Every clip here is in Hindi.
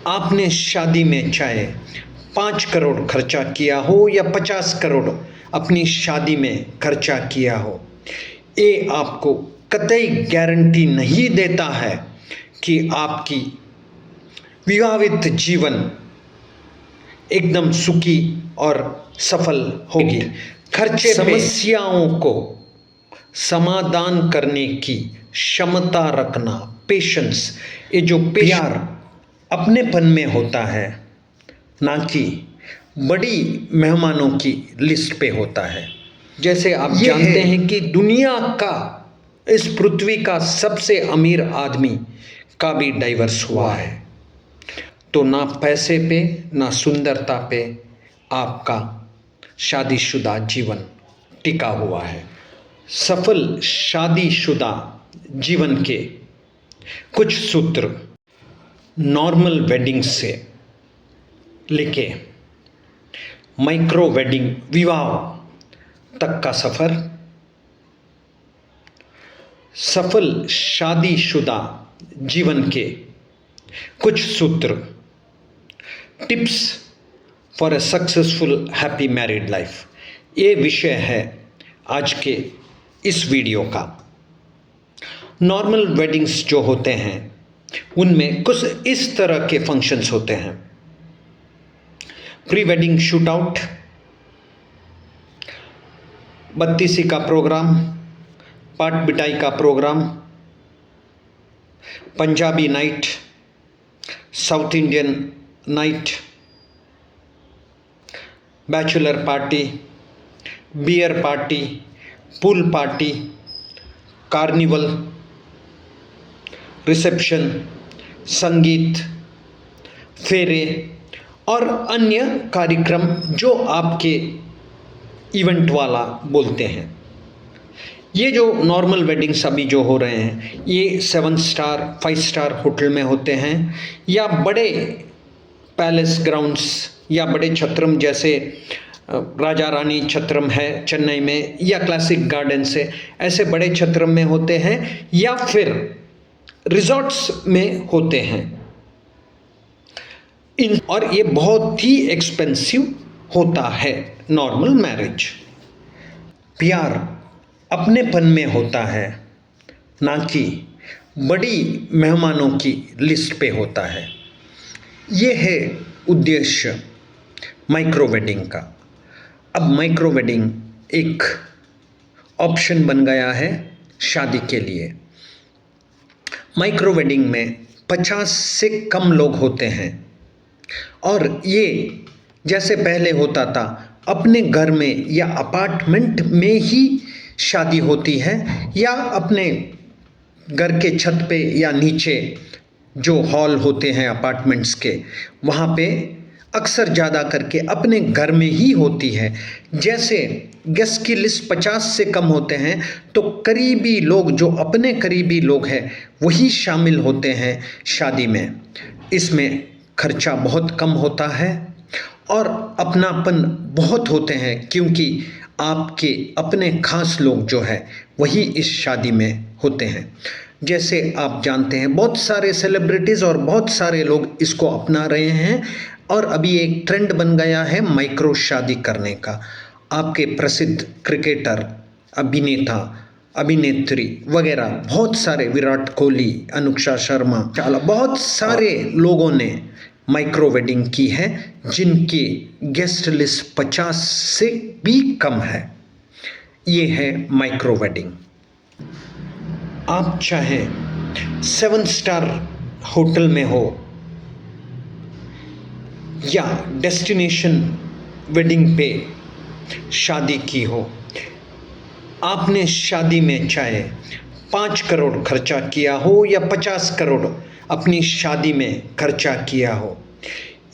आपने शादी में चाहे 5 करोड़ खर्चा किया हो या 50 करोड़ अपनी शादी में खर्चा किया हो, ये आपको कतई गारंटी नहीं देता है कि आपकी विवाहित जीवन एकदम सुखी और सफल होगी। खर्चे समस्याओं को समाधान करने की क्षमता रखना, पेशेंस, ये जो प्यार अपनेपन में होता है, ना कि बड़ी मेहमानों की लिस्ट पे होता है। जैसे आप जानते हैं कि दुनिया का, इस पृथ्वी का सबसे अमीर आदमी का भी डाइवर्स हुआ है। तो ना पैसे पे ना सुंदरता पे आपका शादीशुदा जीवन टिका हुआ है। सफल शादीशुदा जीवन के कुछ सूत्र, नॉर्मल वेडिंग से लेके माइक्रो वेडिंग, विवाह तक का सफर। सफल शादीशुदा जीवन के कुछ सूत्र, tips for a successful happy married life, ये विषय है आज के इस वीडियो का। नॉर्मल वेडिंग्स जो होते हैं उनमें कुछ इस तरह के फंक्शंस होते हैं। प्री वेडिंग शूट आउट, बत्तीसी का प्रोग्राम, पाट बिटाई का programme, Punjabi night, South Indian night, bachelor party, beer party, pool party, carnival, reception, sangeet, फेरे और अन्य कार्यक्रम जो आपके इवेंट वाला बोलते हैं। ये जो नॉर्मल वेडिंग्स अभी जो हो रहे हैं, ये 7 स्टार 5 स्टार होटल में होते हैं या बड़े पैलेस ग्राउंड्स या बड़े छत्रम, जैसे राजा रानी छत्रम है चेन्नई में, या क्लासिक गार्डन्स है, ऐसे बड़े छत्रम में होते हैं, या फिर रिजॉर्ट्स में होते हैं। और ये बहुत ही एक्सपेंसिव होता है नॉर्मल मैरिज। प्यार अपनेपन में होता है, ना कि बड़ी मेहमानों की लिस्ट पे होता है। ये है उद्देश्य माइक्रो वेडिंग का। अब माइक्रो वेडिंग एक ऑप्शन बन गया है शादी के लिए। माइक्रो वेडिंग में 50 से कम लोग होते हैं और ये जैसे पहले होता था अपने घर में या अपार्टमेंट में ही शादी होती है, या अपने घर के छत पे या नीचे जो हॉल होते हैं अपार्टमेंट्स के, वहाँ पे अक्सर ज़्यादा करके अपने घर में ही होती है। जैसे गेस्ट की लिस्ट 50 से कम होते हैं तो करीबी लोग, जो अपने करीबी लोग हैं, वही शामिल होते हैं शादी में। इसमें खर्चा बहुत कम होता है और अपनापन बहुत होते हैं, क्योंकि आपके अपने खास लोग जो है वही इस शादी में होते हैं। जैसे आप जानते हैं बहुत सारे सेलिब्रिटीज़ और बहुत सारे लोग इसको अपना रहे हैं और अभी एक ट्रेंड बन गया है माइक्रो शादी करने का। आपके प्रसिद्ध क्रिकेटर, अभिनेता, अभिनेत्री वगैरह बहुत सारे, विराट कोहली, अनुष्का शर्मा, बहुत सारे लोगों ने माइक्रो वेडिंग की है जिनकी गेस्ट लिस्ट 50 से भी कम है। ये है माइक्रो वेडिंग। आप चाहे 7 स्टार होटल में हो या डेस्टिनेशन वेडिंग पे शादी की हो, आपने शादी में चाहे 5 करोड़ खर्चा किया हो या 50 करोड़ अपनी शादी में खर्चा किया हो,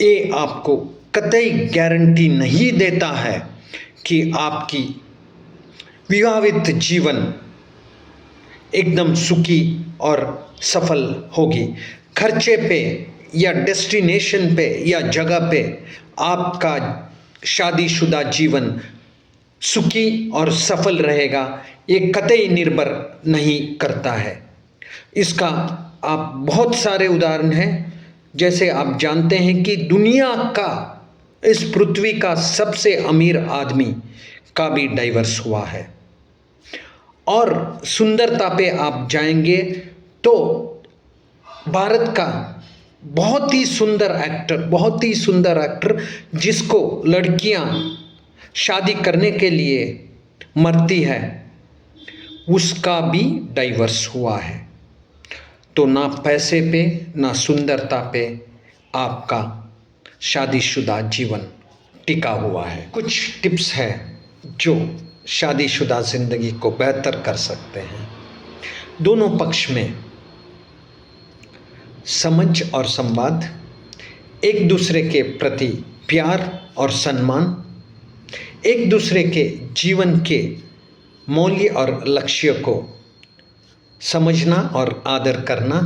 ये आपको कतई गारंटी नहीं देता है कि आपकी विवाहित जीवन एकदम सुखी और सफल होगी। खर्चे पे या डेस्टिनेशन पे या जगह पे आपका शादीशुदा जीवन सुखी और सफल रहेगा, ये कतई निर्भर नहीं करता है। इसका आप बहुत सारे उदाहरण हैं। जैसे आप जानते हैं कि दुनिया का, इस पृथ्वी का सबसे अमीर आदमी का भी डाइवर्स हुआ है। और सुंदरता पे आप जाएंगे तो भारत का बहुत ही सुंदर एक्टर जिसको लड़कियां शादी करने के लिए मरती है, उसका भी डाइवर्स हुआ है। तो ना पैसे पे ना सुंदरता पे आपका शादीशुदा जीवन टिका हुआ है। कुछ टिप्स है जो शादीशुदा ज़िंदगी को बेहतर कर सकते हैं। दोनों पक्ष में समझ और संवाद, एक दूसरे के प्रति प्यार और सम्मान, एक दूसरे के जीवन के मूल्य और लक्ष्य को समझना और आदर करना,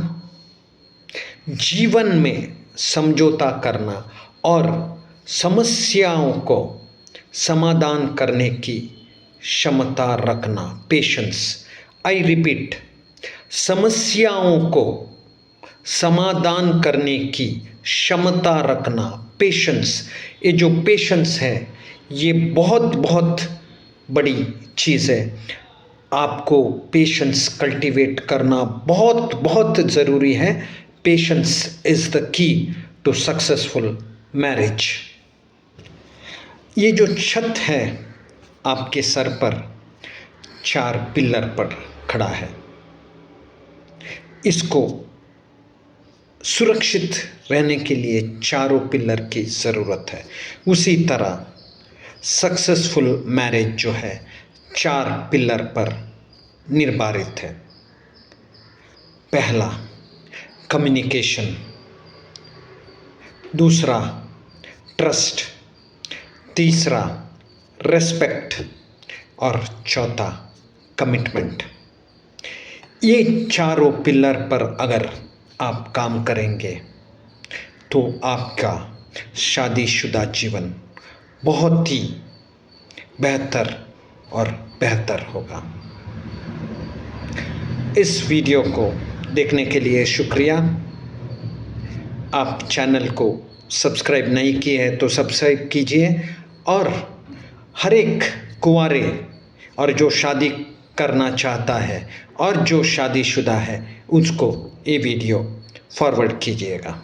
जीवन में समझौता करना और समस्याओं को समाधान करने की क्षमता रखना, पेशेंस। आई रिपीट, समस्याओं को समाधान करने की क्षमता रखना, पेशेंस। ये जो पेशेंस है ये बहुत बहुत बड़ी चीज़ है। आपको पेशेंस कल्टीवेट करना बहुत बहुत ज़रूरी है। Patience is the key to successful marriage. ये जो छत है आपके सर पर 4 पिलर पर खड़ा है, इसको सुरक्षित रहने के लिए चारों पिलर की ज़रूरत है। उसी तरह सक्सेसफुल मैरिज जो है 4 पिलर पर निर्धारित है। पहला कम्युनिकेशन, दूसरा ट्रस्ट, तीसरा रेस्पेक्ट और चौथा कमिटमेंट। ये चारों पिलर पर अगर आप काम करेंगे तो आपका शादीशुदा जीवन बहुत ही बेहतर और बेहतर होगा। इस वीडियो को देखने के लिए शुक्रिया। आप चैनल को सब्सक्राइब नहीं किए हैं तो सब्सक्राइब कीजिए और हर एक कुंवारे और जो शादी करना चाहता है और जो शादीशुदा है उसको ये वीडियो फॉरवर्ड कीजिएगा।